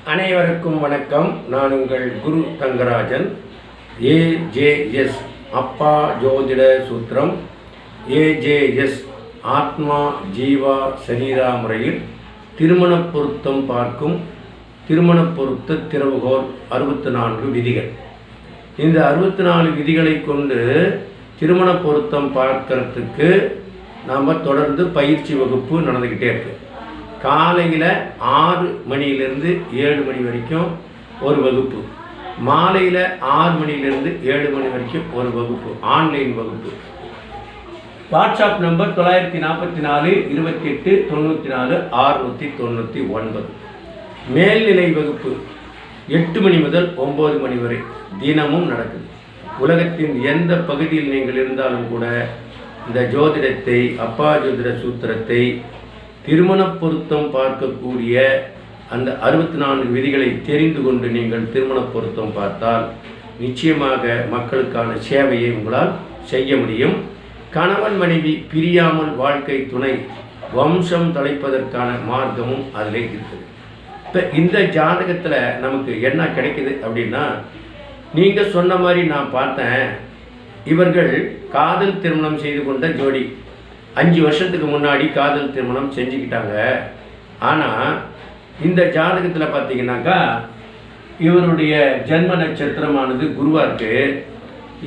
அனைவருக்கும் வணக்கம். நான் உங்கள் குரு தங்கராஜன். ஏஜேஎஸ் அப்பா ஜோதிட சூத்திரம், ஏஜேஎஸ் ஆத்மா ஜீவா சரீரா முறையில் திருமண பொருத்தம் பார்க்கும் திருமண பொருத்த திறவுகோல் 64 விதிகள். இந்த 64 விதிகளை கொண்டு திருமண பொருத்தம் பார்க்கறதுக்கு நாம் தொடர்ந்து பயிற்சி வகுப்பு நடந்துக்கிட்டே இருக்கு. காலையில் 6 மணியிலிருந்து 7 மணி வரைக்கும் ஒரு வகுப்பு, மாலையில் 6 மணியிலிருந்து 7 மணி வரைக்கும் ஒரு வகுப்பு, ஆன்லைன் வகுப்பு. WhatsApp number 944 28 94 699. மேல்நிலை வகுப்பு 8 மணி முதல் 9 மணி வரை தினமும் நடக்குது. உலகத்தின் எந்த பகுதியில் நீங்கள் இருந்தாலும் கூட இந்த ஜோதிடத்தை, அப்பா ஜோதிட சூத்திரத்தை, திருமண பொருத்தம் பார்க்கக்கூடிய அந்த 64 விதிகளை தெரிந்து கொண்டு நீங்கள் திருமண பொருத்தம் பார்த்தால் நிச்சயமாக மக்களுக்கான சேவையை உங்களால் செய்ய முடியும். கணவன் மனைவி பிரியாமல் வாழ்க்கை துணை வம்சம் தலைப்பதற்கான மார்க்கமும் அதில் இருக்குது. இப்போ இந்த ஜாதகத்தில் நமக்கு என்ன கிடைக்குது அப்படின்னா, நீங்கள் சொன்ன மாதிரி நான் பார்த்தேன், இவர்கள் காதல் திருமணம் செய்து கொண்ட ஜோடி 5 வருஷத்துக்கு முன்னாடி காதல் திருமணம் செஞ்சுக்கிட்டாங்க. ஆனால் இந்த ஜாதகத்தில் பார்த்தீங்கன்னாக்கா இவருடைய ஜென்ம நட்சத்திரமானது குருவாக இருக்குது.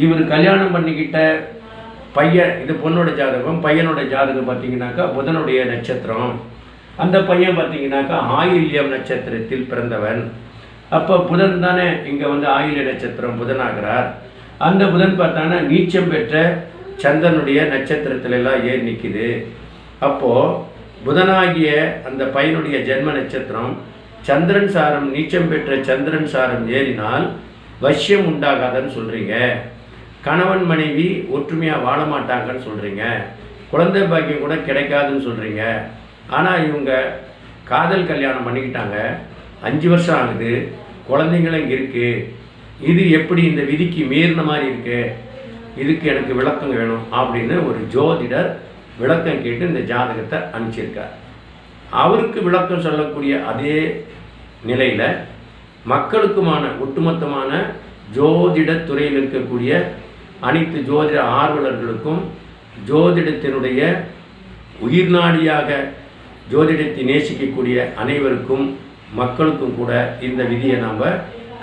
இவர் கல்யாணம் பண்ணிக்கிட்ட பையன், இது பொண்ணோட ஜாதகம், பையனோட ஜாதகம் பார்த்தீங்கன்னாக்கா புதனுடைய நட்சத்திரம். அந்த பையன் பார்த்தீங்கன்னாக்கா ஆயில்யம் நட்சத்திரத்தில் பிறந்தவன். அப்போ புதன் தானே இங்கே ஆயில்ய நட்சத்திரம் புதனாகிறார். அந்த புதன் பார்த்தாங்கன்னா நீச்சம் பெற்ற சந்திரனுடைய நட்சத்திரத்திலெல்லாம் ஏறி நிற்கிது. அப்போது புதனாகிய அந்த பையனுடைய ஜென்ம நட்சத்திரம் சந்திரன் சாரம், நீச்சம் பெற்ற சந்திரன் சாரம் ஏறினால் வசியம் உண்டாகாதுன்னு சொல்கிறீங்க. கணவன் மனைவி ஒற்றுமையாக வாழ மாட்டாங்கன்னு சொல்கிறீங்க. குழந்தை பாக்கியம் கூட கிடைக்காதுன்னு சொல்கிறீங்க. ஆனால் இவங்க காதல் கல்யாணம் பண்ணிக்கிட்டாங்க, 5 வருஷம் ஆகுது, குழந்தைங்களும் இருக்குது. இது எப்படி இந்த விதிக்கு மீறின மாதிரி இருக்குது? இதுக்கு எனக்கு விளக்கம் வேணும் அப்படின்னு ஒரு ஜோதிடர் விளக்கம் கேட்டு இந்த ஜாதகத்தை அனுப்பிச்சிருக்கார். அவருக்கு விளக்கம் சொல்லக்கூடிய அதே நிலையில் மக்களுக்குமான ஒட்டுமொத்தமான ஜோதிட துறையில் இருக்கக்கூடிய அனைத்து ஜோதிட ஆர்வலர்களுக்கும், ஜோதிடத்தினுடைய உயிர்நாடியாக ஜோதிடத்தை நேசிக்கக்கூடிய அனைவருக்கும் மக்களுக்கும் கூட இந்த விதியை நாம்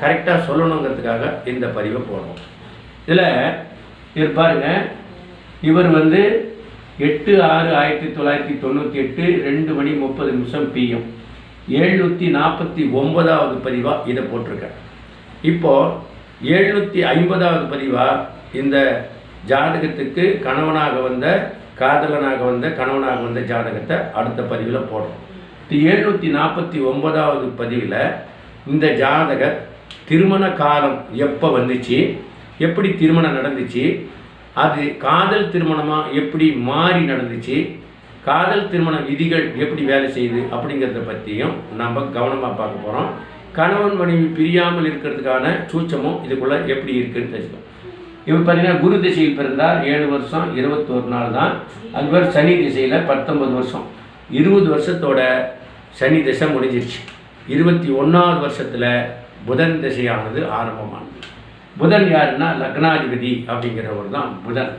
கரெக்டாக சொல்லணுங்கிறதுக்காக இந்த பதிவை போடுறோம். இதில் இவர் பாருங்க, இவர் 8/6/1998 2 மணி 30 நிமிஷம் PM 749வது பதிவாக இதை போட்டிருக்கேன். இப்போது 750வது பதிவாக இந்த ஜாதகத்துக்கு கணவனாக வந்த கணவனாக வந்த ஜாதகத்தை அடுத்த பதிவில் போடுறோம். 749வது பதிவில் இந்த ஜாதக திருமண காலம் எப்போ வந்துச்சு, எப்படி திருமணம் நடந்துச்சு, அது காதல் திருமணமாக எப்படி மாறி நடந்துச்சு, காதல் திருமண விதிகள் எப்படி வேலை செய்யுது அப்படிங்கிறத பற்றியும் நம்ம கவனமாக பார்க்க போகிறோம். கணவன் மனைவி பிரியாமல் இருக்கிறதுக்கான சூச்சமும் இதுக்குள்ளே எப்படி இருக்குதுன்னு தெரிஞ்சுக்கணும். இவர் பார்த்தீங்கன்னா குரு திசையில் பிறந்தார், 7 வருஷம் 21 நாள் தான். அதுபோல் சனி திசையில் 19 வருஷம், 20 வருஷத்தோட சனி திசை முடிஞ்சிருச்சு. 21வது வருஷத்தில் புதன் திசையானது ஆரம்பமானது. புதன் யாருன்னா லக்னாதிபதி அப்படிங்கிறவர் தான் புதன்.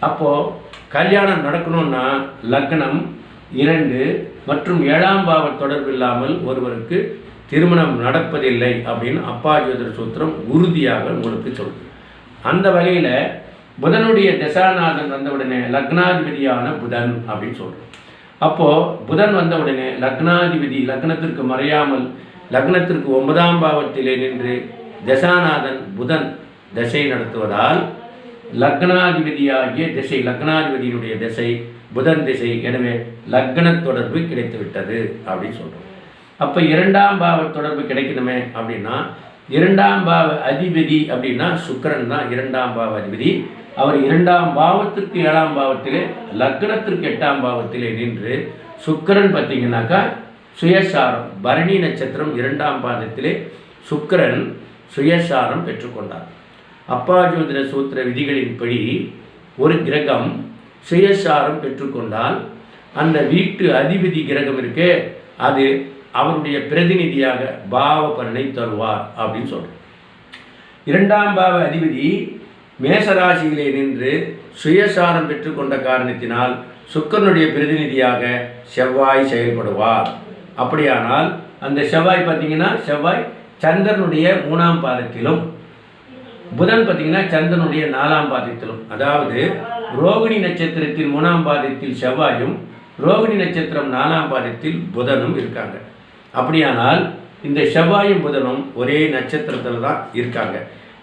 அப்போது கல்யாணம் நடக்கணும்னா லக்னம் 2 மற்றும் 7ஆம் பாவ தொடர்பு இல்லாமல் ஒருவருக்கு திருமணம் நடப்பதில்லை அப்படின்னு அப்பா ஜோதிட சூத்திரம் உறுதியாக உங்களுக்கு சொல்லுது. அந்த வகையில் புதனுடைய தசாநாதன் வந்தவுடனே லக்னாதிபதியான புதன் அப்படின்னு சொல்கிறோம். அப்போது புதன் வந்தவுடனே லக்னாதிபதி லக்னத்திற்கு மறையாமல் லக்னத்திற்கு 9ஆம் பாவத்திலே நின்று தசாநாதன் புதன் திசை நடத்துவதால் லக்னாதிபதியாகிய திசை, லக்னாதிபதியினுடைய திசை புதன் திசை. எனவே லக்ன தொடர்பு கிடைத்துவிட்டது அப்படின்னு சொல்கிறோம். அப்போ 2ஆம் பாவ தொடர்பு கிடைக்கணுமே அப்படின்னா 2ஆம் பாவ அதிபதி அப்படின்னா சுக்கிரன் தான் 2ஆம் பாவ அதிபதி. அவர் 2ஆம் பாவத்திற்கு 7ஆம் பாவத்திலே லக்னத்திற்கு 8ஆம் பாவத்திலே நின்று சுக்கிரன் பார்த்தீங்கன்னாக்கா சுயசாரம், பரணி நட்சத்திரம் 2ஆம் பாதத்திலே சுக்கிரன் சுயசாரம் பெற்றுக்கொண்டார். அப்பா ஜோதிட சூத்திர விதிகளின்படி ஒரு கிரகம் சுயசாரம் பெற்றுக்கொண்டால் அந்த வீட்டு அதிபதி கிரகம் இருக்கு, அது அவருடைய பிரதிநிதியாக பாவ பலனை தருவார் அப்படின்னு சொல்கிறோம். 2ஆம் பாவ அதிபதி மேசராசியிலே நின்று சுயசாரம் பெற்றுக்கொண்ட காரணத்தினால் சுக்கிரனுடைய பிரதிநிதியாக செவ்வாய் செயல்படுவார். அப்படியானால் அந்த செவ்வாய் பார்த்தீங்கன்னா செவ்வாய் சந்திரனுடைய 3ஆம் பாதத்திலும் புதன் பார்த்தீங்கன்னா சந்திரனுடைய 4ஆம் பாதத்திலும், அதாவது ரோகிணி நட்சத்திரத்தில் 3ஆம் பாதத்தில் செவ்வாயும் ரோகிணி நட்சத்திரம் 4ஆம் பாதத்தில் புதனும் இருக்காங்க. அப்படியானால் இந்த செவ்வாயும் புதனும் ஒரே நட்சத்திரத்தில் தான் இருக்காங்க.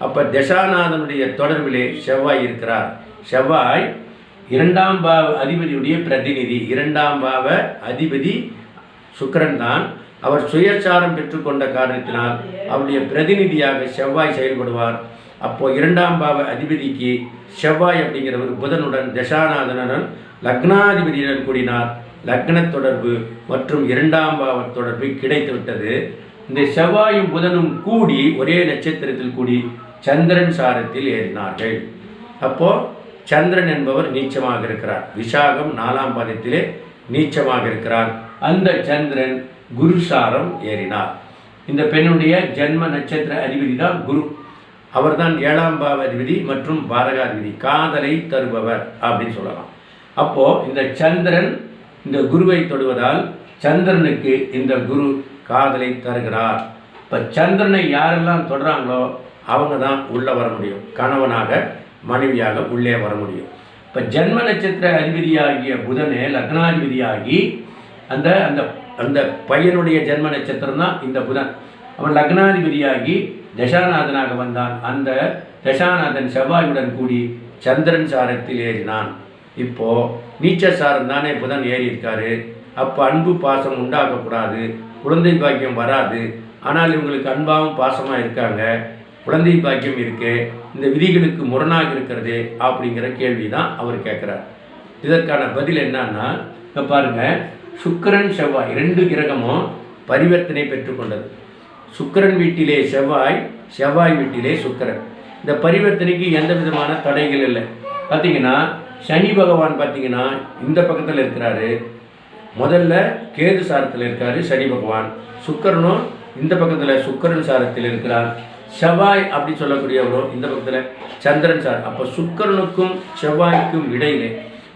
அப்போ தசாநாதனுடைய தொடர்பிலே செவ்வாய் இருக்கிறார். செவ்வாய் 2ஆம் பாவ அதிபதியுடைய பிரதிநிதி. 2ஆம் பாவ அதிபதி சுக்கிரன் தான். அவர் சுயசாரம் பெற்றுக்கொண்ட காரணத்தினால் அவருடைய பிரதிநிதியாக செவ்வாய் செயல்படுவார். அப்போ 2ஆம் பாவ அதிபதிக்கு செவ்வாய் அப்படிங்கிறவர் புதனுடன் தசாநாதனுடன் லக்னாதிபதியுடன் கூடினார். லக்ன தொடர்பு மற்றும் 2ஆம் பாவ தொடர்பு கிடைத்துவிட்டது. இந்த செவ்வாயும் புதனும் கூடி ஒரே நட்சத்திரத்தில் கூடி சந்திரன் சாரத்தில் ஏறினார்கள். அப்போ சந்திரன் என்பவர் நீச்சமாக இருக்கிறார். விசாகம் 4ஆம் பாதத்திலே நீச்சமாக இருக்கிறார். அந்த சந்திரன் குரு சாரம் ஏறினார். இந்த பெண்ணுடைய ஜென்ம நட்சத்திர அதிபதி தான் குரு. அவர்தான் 7ஆம் பாவ அதிபதி மற்றும் பாதகாதிபதி, காதலை தருபவர் அப்படின்னு சொல்லலாம். அப்போ இந்த சந்திரன் இந்த குருவை தொடுவதால் சந்திரனுக்கு இந்த குரு காதலை தருகிறார். இப்போ சந்திரனை யாரெல்லாம் தொடுறாங்களோ அவங்க தான் உள்ளே வர முடியும், கணவனாக மனைவியாக உள்ளே வர முடியும். இப்போ ஜென்ம நட்சத்திர அதிபதியாகிய புதனே லக்னாதிபதியாகி அந்த அந்த அந்த பையனுடைய ஜென்ம நட்சத்திரம் தான் இந்த புதன். அவன் லக்னாதிபதியாகி தசாநாதனாக வந்தான். அந்த தசாநாதன் செவ்வாயுடன் கூடி சந்திரன் சாரத்தில் ஏறினான். இப்போ நீச்ச சாரம் தானே புதன் ஏறி இருக்காரு. அப்போ அன்பு பாசம் உண்டாகக்கூடாது, குழந்தை பாக்கியம் வராது. ஆனால் இவங்களுக்கு அன்பாகவும் பாசமாக இருக்காங்க, குழந்தை பாக்கியம் இருக்கு, இந்த விதிகளுக்கு முரணாக இருக்கிறது அப்படிங்கிற கேள்வி தான் அவர் கேட்குறார். இதற்கான பதில் என்னன்னா, இப்போ பாருங்கள், சுக்கிரன் செவ்வாய் 2 கிரகமும் பரிவர்த்தனை பெற்றுக்கொண்டது. சுக்கிரன் வீட்டிலே செவ்வாய், செவ்வாய் வீட்டிலே சுக்கிரன். இந்த பரிவர்த்தனைக்கு எந்த விதமான தடைகள் இல்லை. பார்த்தீங்கன்னா சனி பகவான் பார்த்தீங்கன்னா இந்த பக்கத்தில் இருக்கிறாரு, முதல்ல கேது சாரத்தில் இருக்காரு சனி பகவான். சுக்கிரனும் இந்த பக்கத்தில் சுக்கிரன் சாரத்தில் இருக்கிறார். செவ்வாய் அப்படி சொல்லக்கூடியவரும் இந்த பக்கத்தில் சந்திரன் சார். அப்போ சுக்கிரனுக்கும் செவ்வாய்க்கும் இடையிலே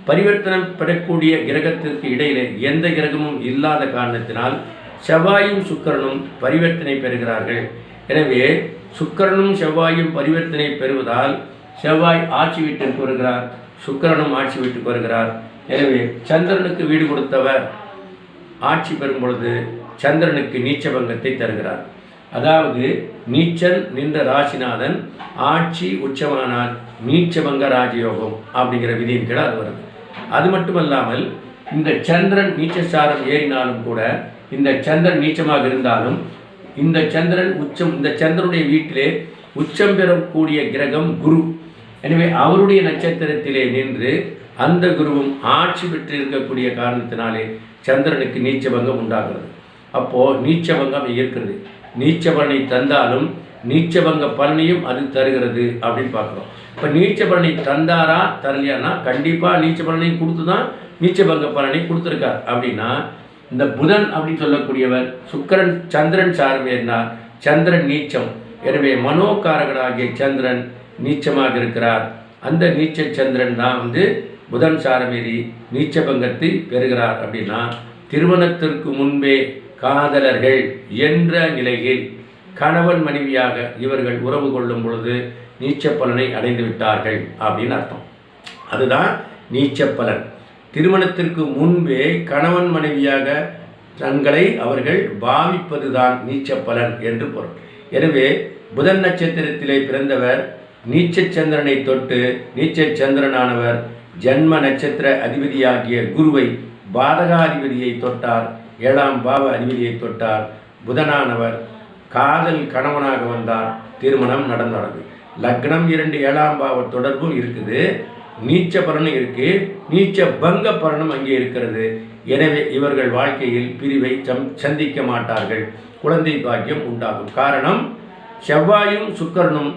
பரிவர்த்தனம் பெறக்கூடிய கிரகத்திற்கு இடையிலே எந்த கிரகமும் இல்லாத காரணத்தினால் செவ்வாயும் சுக்கிரனும் பரிவர்த்தனை பெறுகிறார்கள். எனவே சுக்கிரனும் செவ்வாயும் பரிவர்த்தனை பெறுவதால் செவ்வாய் ஆட்சி வீட்டிற்கு வருகிறார், சுக்கிரனும் ஆட்சி வீட்டுக்கு வருகிறார். எனவே சந்திரனுக்கு வீடு கொடுத்தவர் ஆட்சி பெறும் பொழுது சந்திரனுக்கு நீச்சபங்கத்தை தருகிறார். அதாவது நீச்சல் நின்ற ராசிநாதன் ஆட்சி உச்சமானால் நீச்சபங்க ராஜயோகம் அப்படிங்கிற விதியின் கீழே அது வருது. அது மட்டுமல்லாமல் இந்த சந்திரன் நீச்சசாரம் ஏறினாலும் கூட, இந்த சந்திரன் நீச்சமாக இருந்தாலும் இந்த சந்திரன் உச்சம், இந்த சந்திரனுடைய வீட்டிலே உச்சம் பெறக்கூடிய கிரகம் குரு. எனவே அவருடைய நட்சத்திரத்திலே நின்று அந்த குருவும் ஆட்சி பெற்று இருக்கக்கூடிய காரணத்தினாலே சந்திரனுக்கு நீச்சபங்கம் உண்டாகிறது. அப்போது நீச்சபங்கம் இருக்கிறது. நீச்சபலனை தந்தாலும் நீச்சபங்க பலனையும் அது தருகிறது அப்படின்னு பார்க்குறோம். இப்போ நீச்சபலனை தந்தாரா தரலையானா, கண்டிப்பாக நீச்சபலனையும் கொடுத்து தான் நீச்சபங்க பலனை கொடுத்துருக்கார். அப்படின்னா இந்த புதன் அப்படின்னு சொல்லக்கூடியவர் சுக்கிரன் சந்திரன் சாரம் ஏறினார், சந்திரன் நீச்சம். எனவே மனோகாரகனாகிய சந்திரன் நீச்சமாக இருக்கிறார். அந்த நீச்ச சந்திரன் தான் புதன் சாரமேறி நீச்சபங்கத்தை பெறுகிறார். அப்படின்னா திருமணத்திற்கு முன்பே காதலர்கள் என்ற நிலையில் கணவன் மனைவியாக இவர்கள் உறவு கொள்ளும் பொழுது நீச்ச பலனை அடைந்து விட்டார்கள் அப்படின்னு அர்த்தம். அதுதான் நீச்ச பலன். திருமணத்திற்கு முன்பே கணவன் மனைவியாக தங்களை அவர்கள் பாவிப்பதுதான் நீச்ச பலன் என்று பொருள். எனவே புதன் நட்சத்திரத்திலே பிறந்தவர் நீச்ச சந்திரனை தொட்டு, நீச்ச சந்திரனானவர் ஜன்ம நட்சத்திர அதிபதியாகிய குருவை, பாதகாதிபதியை தொட்டார், 7ஆம் பாவ அதிபதியை தொட்டார். புதனானவர் காதல் கணவனாக வந்தார், திருமணம் நடந்தது. லக்னம் 2 7ஆம் பாவ தொடர்பும் இருக்குது, நீச்ச பலனும் இருக்குது, நீச்ச பங்க பலனும் அங்கே இருக்கிறது. எனவே இவர்கள் வாழ்க்கையில் பிரிவை சந்திக்க மாட்டார்கள், குழந்தை பாக்கியம் உண்டாகும். காரணம் செவ்வாயும் சுக்கிரனும்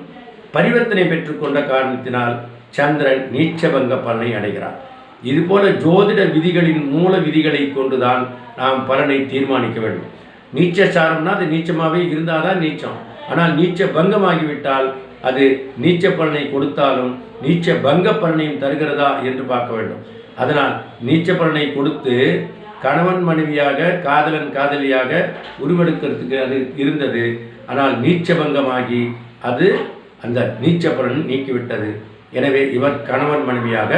பரிவர்த்தனை பெற்றுக்கொண்ட காரணத்தினால் சந்திரன் நீச்சபங்க பலனை அடைகிறார். இதுபோல ஜோதிட விதிகளின் மூல விதிகளை கொண்டுதான் நாம் பலனை தீர்மானிக்க வேண்டும். நீச்ச சாரம்னா அது நீச்சமாகவே இருந்தால் தான் நீச்சம். ஆனால் நீச்ச பங்கமாகிவிட்டால் அது நீச்ச பலனை கொடுத்தாலும் நீச்ச பங்க பலனையும் தருகிறதா என்று பார்க்க வேண்டும். அதனால் நீச்ச பலனை கொடுத்து கணவன் மனைவியாக காதலன் காதலியாக உருவெடுக்கிறதுக்கு அது இருந்தது. ஆனால் நீச்ச பங்கமாகி அது அந்த நீச்ச பலன் நீக்கிவிட்டது. எனவே இவர் கணவன் மனைவியாக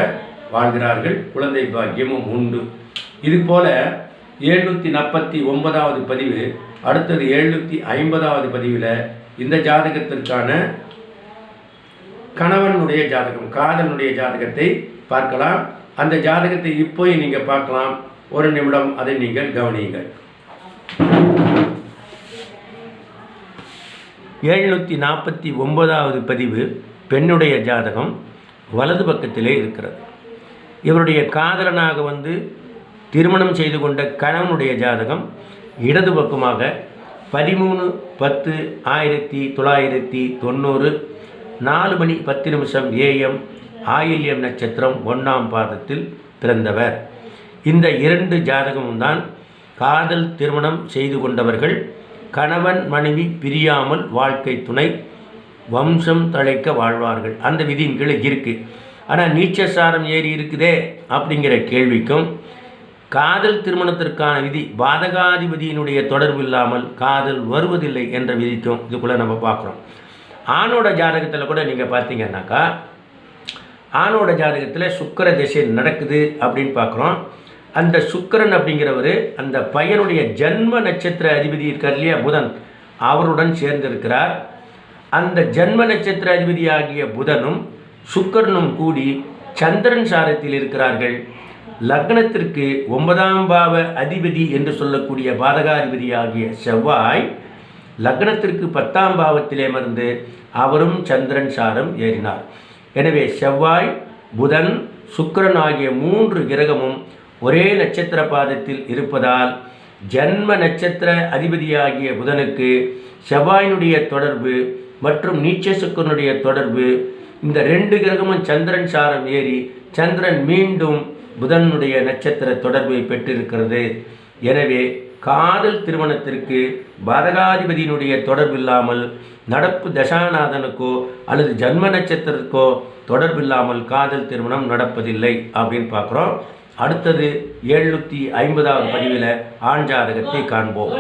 வாழ்கிறார்கள், குழந்தை பாக்கியமும் உண்டு. இதுபோல 749வது பதிவு, அடுத்தது 750வது பதிவில் இந்த ஜாதகத்திற்கான கணவனுடைய ஜாதகம், காதலனுடைய ஜாதகத்தை பார்க்கலாம். அந்த ஜாதகத்தை இப்போ நீங்கள் பார்க்கலாம். ஒரு நிமிடம் அதை நீங்கள் கவனியுங்கள். 749வது பதிவு பெண்ணுடைய ஜாதகம் வலது பக்கத்திலே இருக்கிறது. இவருடைய காதலனாக திருமணம் செய்து கொண்ட கணவனுடைய ஜாதகம் இடது பக்கமாக 13/10/1990 4 மணி 10 நிமிஷம் AM ஆயில்யம் நட்சத்திரம் 1ஆம் பாதத்தில் பிறந்தவர். இந்த 2 ஜாதகமும் தான் காதல் திருமணம் செய்து கொண்டவர்கள் கணவன் மனைவி பிரியாமல் வாழ்க்கை துணை வம்சம் தழைக்க வாழ்வார்கள். அந்த விதியின் கீழே இருக்குது. ஆனால் நீச்சசாரம் ஏறி இருக்குதே அப்படிங்கிற கேள்விக்கும் காதல் திருமணத்திற்கான விதி பாதகாதிபதியினுடைய தொடர்பு இல்லாமல் காதல் வருவதில்லை என்ற விதிக்கும் இதுக்குள்ளே நம்ம பார்க்குறோம். ஆணோட ஜாதகத்தில் கூட நீங்கள் பார்த்தீங்கன்னாக்கா ஆணோட ஜாதகத்தில் சுக்கிர திசை நடக்குது அப்படின்னு பார்க்குறோம். அந்த சுக்கிரன் அப்படிங்கிறவர் அந்த பையனுடைய ஜன்ம நட்சத்திர அதிபதி இருக்கார் இல்லையா, புதன், அவருடன் சேர்ந்திருக்கிறார். அந்த ஜன்ம நட்சத்திர அதிபதி ஆகிய புதனும் சுக்கிரனும் கூடி சந்திரன் சாரத்தில் இருக்கிறார்கள். லக்னத்திற்கு 9ஆம் பாவ அதிபதி என்று சொல்லக்கூடிய பாதகாதிபதி ஆகிய செவ்வாய் லக்னத்திற்கு 10ஆம் பாவத்திலே அமர்ந்து அவரும் சந்திரன் சாரம் ஏறினார். எனவே செவ்வாய், புதன், சுக்கிரன் ஆகிய 3 கிரகமும் ஒரே நட்சத்திர பாதத்தில் இருப்பதால் ஜன்ம நட்சத்திர அதிபதியாகிய புதனுக்கு செவ்வாயினுடைய தொடர்பு மற்றும் நீச்ச சுக்கிரனுடைய தொடர்பு, இந்த 2 கிரகமும் சந்திரன் சாரம் ஏறி சந்திரன் மீண்டும் புதனுடைய நட்சத்திர தொடர்பை பெற்றிருக்கிறது. எனவே காதல் திருமணத்திற்கு பாதகாதிபதியினுடைய தொடர்பு இல்லாமல் நடப்பு தசாநாதனுக்கோ அல்லது ஜன்ம நட்சத்திரத்திற்கோ தொடர்பு இல்லாமல் காதல் திருமணம் நடப்பதில்லை அப்படின்னு பார்க்குறோம். அடுத்தது 750வது பதிவில் ஆண் ஜாதகத்தை காண்போம்.